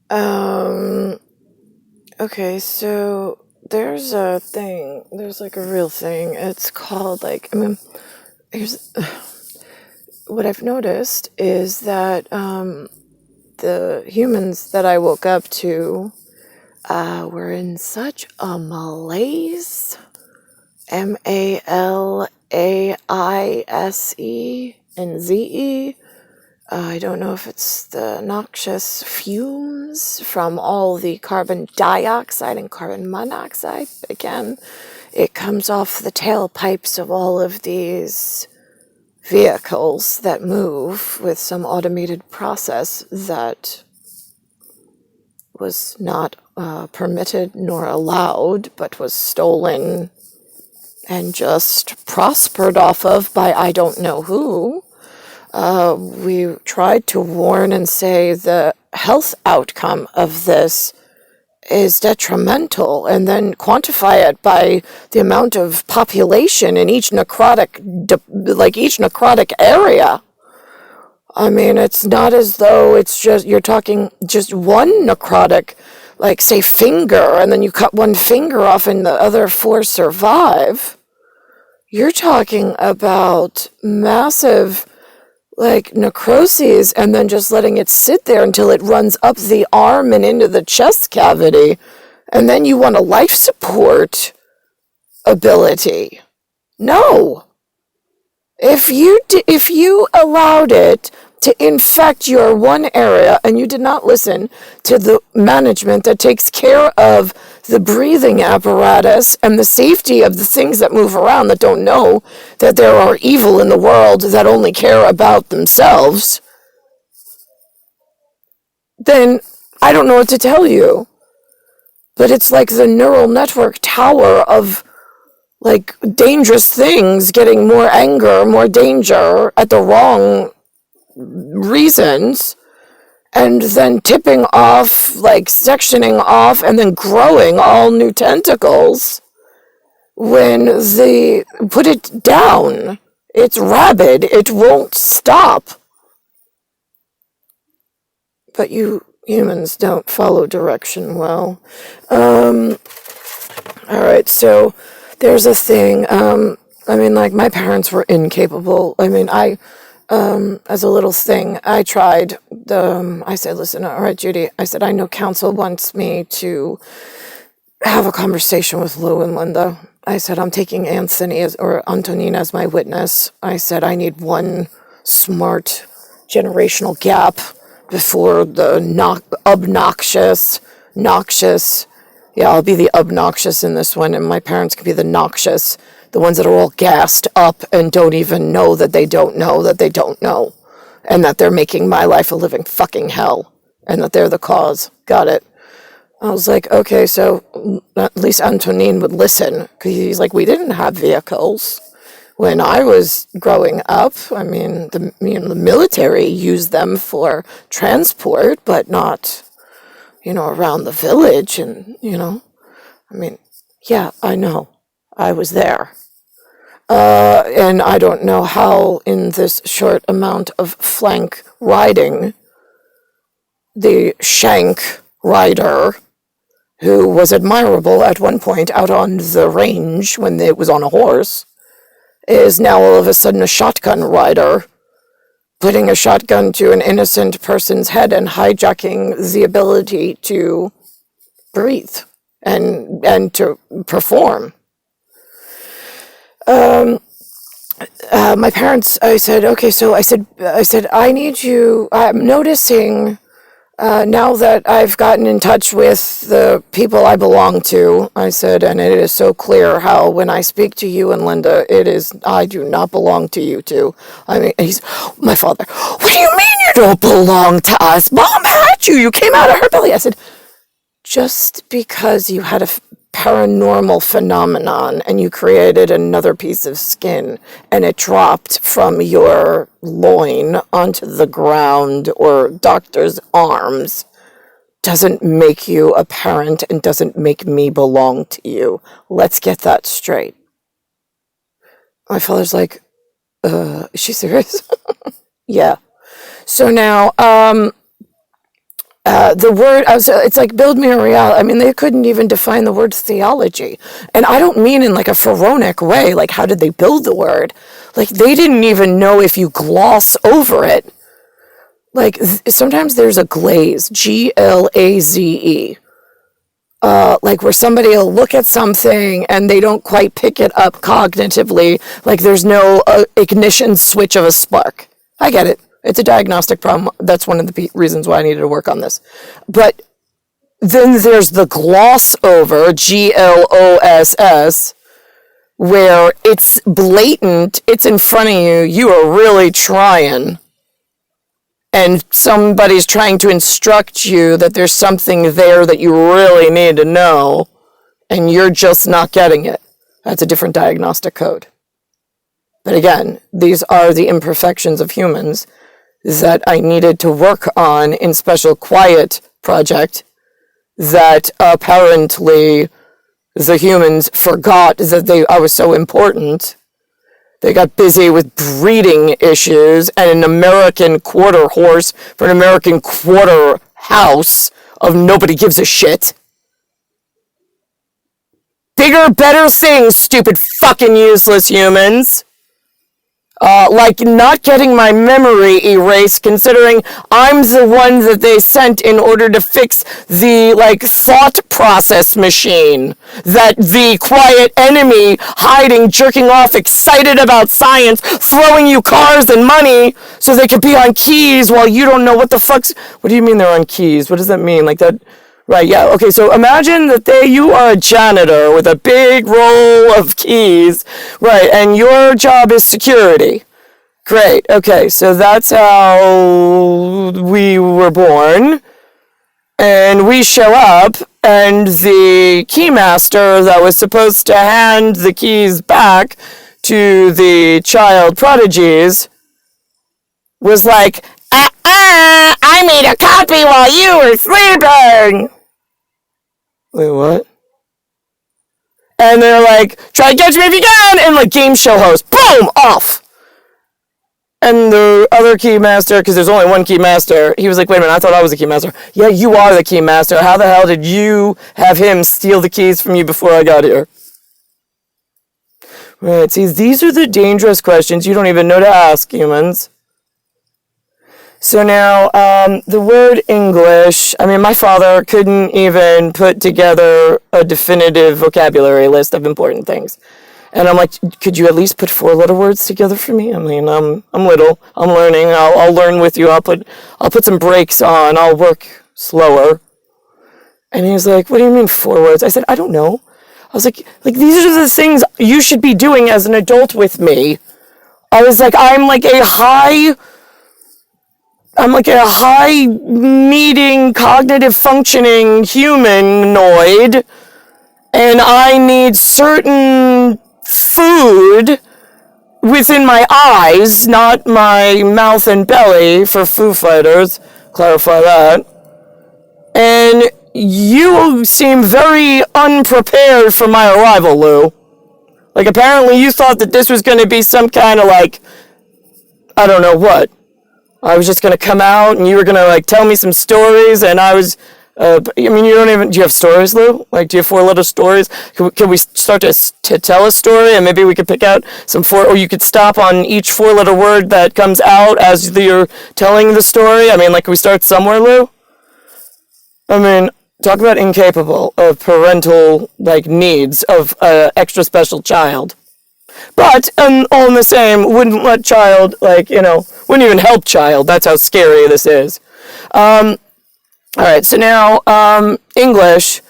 Um, okay, so there's a thing, there's like a real thing. It's called like, here's what I've noticed is that the humans that I woke up to were in such a malaise. MALAISE and ZE. I don't know if it's the noxious fumes from all the carbon dioxide and carbon monoxide. Again, it comes off the tailpipes of all of these vehicles that move with some automated process that was not permitted nor allowed, but was stolen and just prospered off of by I don't know who. We tried to warn and say the health outcome of this is detrimental, and then quantify it by the amount of population in each necrotic area. I mean, it's not as though it's just, you're talking just one necrotic, like say finger, and then you cut one finger off and the other four survive. You're talking about massive, like, necroses, and then just letting it sit there until it runs up the arm and into the chest cavity. And then you want a life support ability. No. If you allowed it to infect your one area and you did not listen to the management that takes care of the breathing apparatus and the safety of the things that move around that don't know that there are evil in the world that only care about themselves, then I don't know what to tell you. But it's like the neural network tower of like dangerous things getting more anger, more danger at the wrong reasons, and then tipping off, like sectioning off, and then growing all new tentacles. When they put it down, it's rabid, it won't stop. But you humans don't follow direction well. Alright, so there's a thing, like my parents were incapable. As a little thing, I tried I said, listen, all right, Judy, I said, I know council wants me to have a conversation with Lou and Linda. I said, I'm taking Antonin as my witness. I said, I need one smart generational gap before the noxious, yeah, I'll be the obnoxious in this one, and my parents can be the noxious, the ones that are all gassed up and don't even know that they don't know that they don't know, and that they're making my life a living fucking hell, and that they're the cause. Got it. I was like, okay, so at least Antonin would listen, because he's like, we didn't have vehicles when I was growing up. I mean, the military used them for transport, but not, around the village, and, yeah, I know. I was there. And I don't know how, in this short amount of flank riding, the shank rider, who was admirable at one point out on the range when it was on a horse, is now all of a sudden a shotgun rider, putting a shotgun to an innocent person's head and hijacking the ability to breathe and to perform. My parents, I said, okay, so I said, I need you, I'm noticing, now that I've gotten in touch with the people I belong to, I said, and it is so clear how when I speak to you and Linda, I do not belong to you two. I mean, my father, what do you mean you don't belong to us? Mom had you. You came out of her belly. I said, just because you had a paranormal phenomenon and you created another piece of skin and it dropped from your loin onto the ground or doctor's arms doesn't make you a parent and doesn't make me belong to you. Let's get that straight. My father's like, is she serious? Yeah. So now, the word, it's like build me a reality. I mean, they couldn't even define the word theology. And I don't mean in like a pharaonic way, like how did they build the word? Like they didn't even know if you gloss over it. Like sometimes there's a glaze, Glaze. Like where somebody will look at something and they don't quite pick it up cognitively, like there's no ignition switch of a spark. I get it. It's a diagnostic problem. That's one of the reasons why I needed to work on this. But then there's the gloss over, GLOSS, where it's blatant, it's in front of you, you are really trying. And somebody's trying to instruct you that there's something there that you really need to know, and you're just not getting it. That's a different diagnostic code. But again, these are the imperfections of humans that I needed to work on in Special Quiet Project that apparently the humans forgot that I was so important. They got busy with breeding issues and an American quarter horse for an American quarter house of nobody gives a shit. Bigger, better things, stupid fucking useless humans. Like not getting my memory erased, considering I'm the one that they sent in order to fix the, like, thought process machine. That the quiet enemy hiding, jerking off, excited about science, throwing you cars and money so they could be on keys while you don't know what the fuck's... What do you mean they're on keys? What does that mean? Like that... Right, yeah, okay, so imagine that you are a janitor with a big roll of keys, right, and your job is security. Great, okay, so that's how we were born, and we show up, and the Keymaster that was supposed to hand the keys back to the child prodigies was like, I made a copy while you were sleeping! Wait, what? And they're like, try to catch me if you can! And like, game show host, boom! Off! And the other Keymaster, because there's only one Keymaster, he was like, wait a minute, I thought I was the Keymaster. Yeah, you are the Keymaster. How the hell did you have him steal the keys from you before I got here? Right, see, these are the dangerous questions you don't even know to ask, humans. So now, the word English, I mean, my father couldn't even put together a definitive vocabulary list of important things. And I'm like, could you at least put 4-letter words together for me? I mean, I'm little, I'm learning, I'll learn with you, I'll put some brakes on, I'll work slower. And he was like, what do you mean 4 words? I said, I don't know. I was like, these are the things you should be doing as an adult with me. I was like, I'm like a high meeting, cognitive functioning humanoid, and I need certain food within my eyes, not my mouth and belly, for Foo Fighters, clarify that. And you seem very unprepared for my arrival, Lou. Like, apparently you thought that this was going to be some kind of, like, I don't know what. I was just going to come out and you were going to, like, tell me some stories, and I was, I mean, do you have stories, Lou? Like, do you have 4-letter stories? Can we start to tell a story, and maybe we could pick out some or you could stop on each 4-letter word that comes out as you're telling the story? I mean, like, can we start somewhere, Lou? I mean, talk about incapable of parental, like, needs of an extra special child. But, all in the same, wouldn't let child, like, wouldn't even help child. That's how scary this is. Alright, so now, English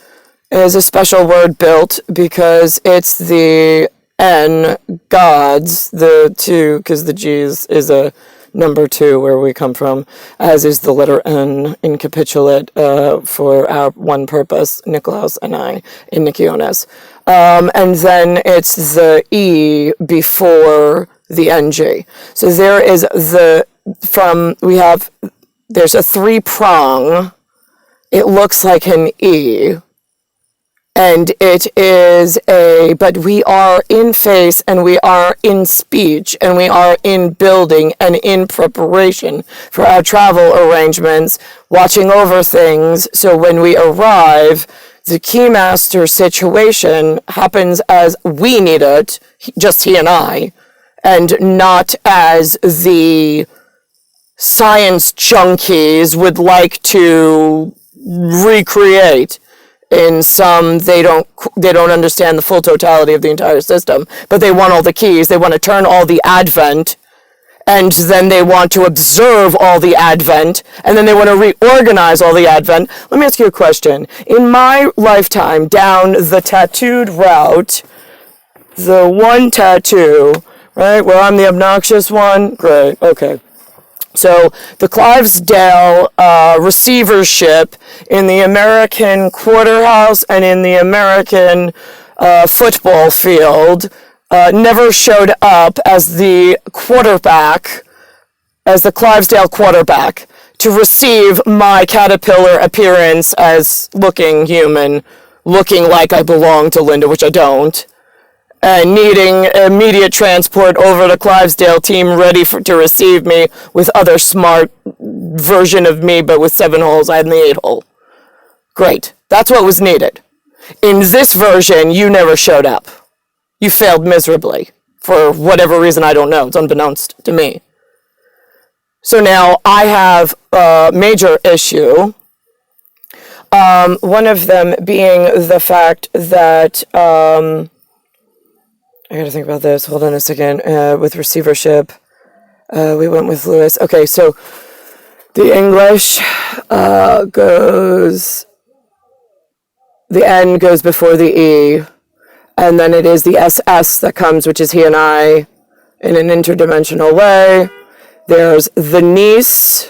is a special word built because it's the N, gods, the 2, because the G's is a number 2 where we come from, as is the letter N in capitulate for our one purpose, Nikolaus and I, in Nikiones. And then it's the E before the NG. So there is there's a 3-prong. It looks like an E. And it is but we are in face and we are in speech and we are in building and in preparation for our travel arrangements, watching over things. So when we arrive, the Keymaster situation happens as we need it, just he and I, and not as the science junkies would like to recreate. In some, they don't understand the full totality of the entire system, but they want all the keys. They want to turn all the advent, and then they want to observe all the advent, and then they want to reorganize all the advent. Let me ask you a question. In my lifetime, down the tattooed route, the one tattoo, right, where I'm the obnoxious one, great, okay. So the Clivesdale receivership in the American quarterhouse and in the American football field never showed up as the quarterback, as the Clivesdale quarterback, to receive my caterpillar appearance as looking human, looking like I belong to Linda, which I don't. And needing immediate transport over to Clivesdale team ready to receive me with other smart version of me, but with 7 holes. I had the 8 hole. Great. That's what was needed. In this version, you never showed up. You failed miserably. For whatever reason, I don't know. It's unbeknownst to me. So now I have a major issue. One of them being the fact that... I gotta think about this. Hold on a second. With receivership, we went with Lewis. Okay, so the English goes... The N goes before the E, and then it is the SS that comes, which is he and I, in an interdimensional way. There's the niece.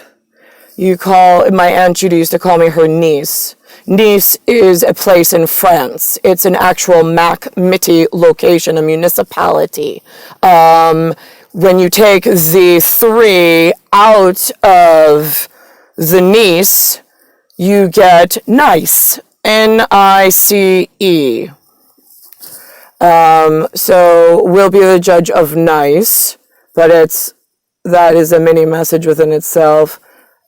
My Aunt Judy used to call me her niece. Nice is a place in France. It's an actual MITTE location, a municipality. When you take the 3 out of the Nice, you get nice. N-I-C-E. So we'll be the judge of nice, but that is a mini message within itself.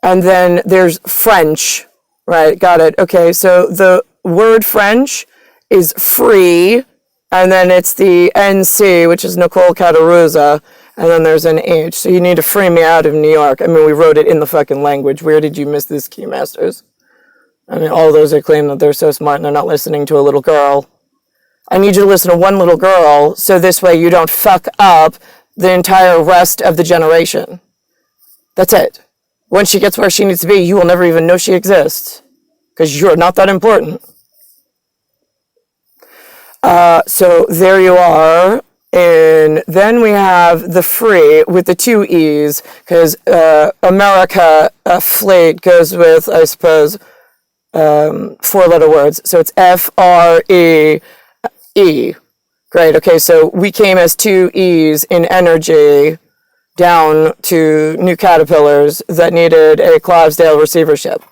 And then there's French. Right, got it. Okay, so the word French is free, and then it's the NC, which is Nicole Cataruza, and then there's an H. So you need to free me out of New York. I mean, we wrote it in the fucking language. Where did you miss this, Keymasters? I mean, all those that claim that they're so smart and they're not listening to a little girl. I need you to listen to one little girl, so this way you don't fuck up the entire rest of the generation. That's it. Once she gets where she needs to be, you will never even know she exists. Because you're not that important. So there you are. And then we have the free with the 2 E's. Because America, fleet, goes with, I suppose, 4-letter words. So it's F-R-E-E. Great. Okay, so we came as 2 E's in energy down to new caterpillars that needed a Clivesdale receivership.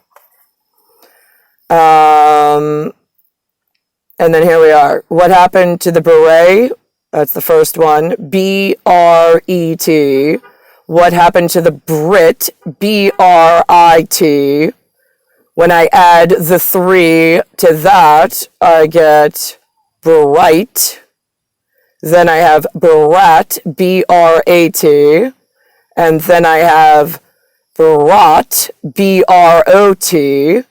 And then here we are. What happened to the Berate? That's the first one. B-R-E-T. What happened to the BRIT? B-R-I-T. When I add the 3 to that, I get BRIT. Then I have BRAT, B-R-A-T. And then I have BROT, B-R-O-T.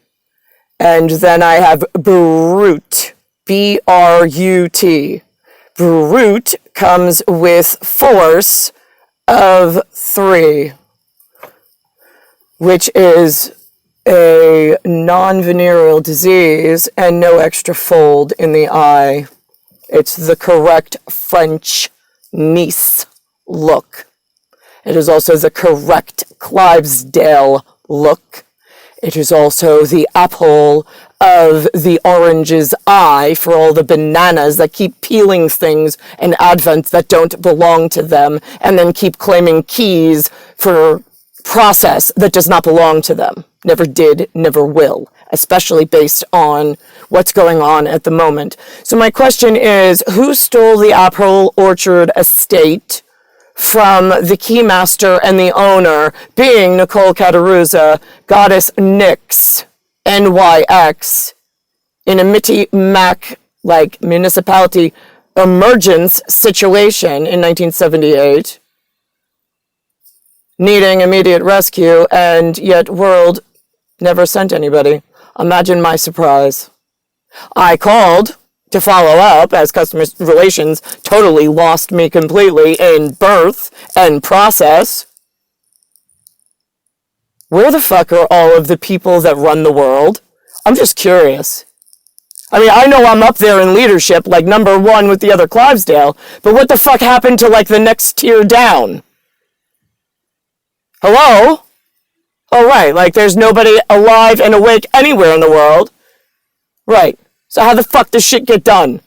And then I have BRUT, B-R-U-T. BRUT comes with force of 3, which is a non-venereal disease and no extra fold in the eye. It's the correct French Nice look. It is also the correct Clivesdale look. It is also the apple of the orange's eye for all the bananas that keep peeling things in Advent that don't belong to them and then keep claiming keys for process that does not belong to them. Never did, never will, especially based on what's going on at the moment. So my question is, who stole the Apple Orchard estate from the Keymaster and the owner, being Nicole Cataruzza, Goddess Nyx, NYX, in a MITTE Mac, like, municipality emergence situation in 1978, needing immediate rescue, and yet World never sent anybody. Imagine my surprise. I called to follow up, as customer relations totally lost me completely in birth and process. Where the fuck are all of the people that run the world? I'm just curious. I mean, I know I'm up there in leadership, like number one with the other Clivesdale, but what the fuck happened to, like, the next tier down? Hello? Oh, right, like, there's nobody alive and awake anywhere in the world. Right. So how the fuck does shit get done?